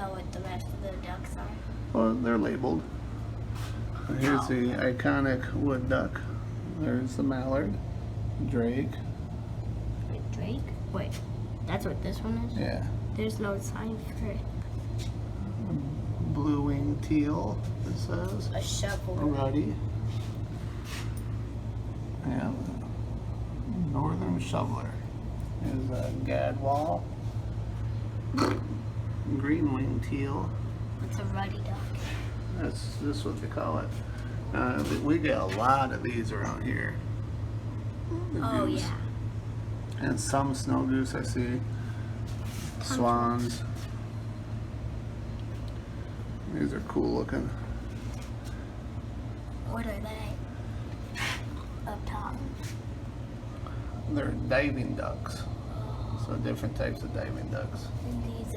know what the rest of the ducks are. Well, they're labeled. Here's the iconic wood duck. There's the mallard, drake. Wait, drake? Wait, that's what this one is? Yeah. There's no sign for it. Blue-winged teal, it says. A shovel. Ruddy. And northern shoveler is a gadwall. Green-winged teal. It's a ruddy duck. That's what they call it. We get a lot of these around here. The Oh, goose. yeah. And some snow goose I see. Swans. These are cool looking. What are they? Up top. They're diving ducks. So different types of diving ducks. And these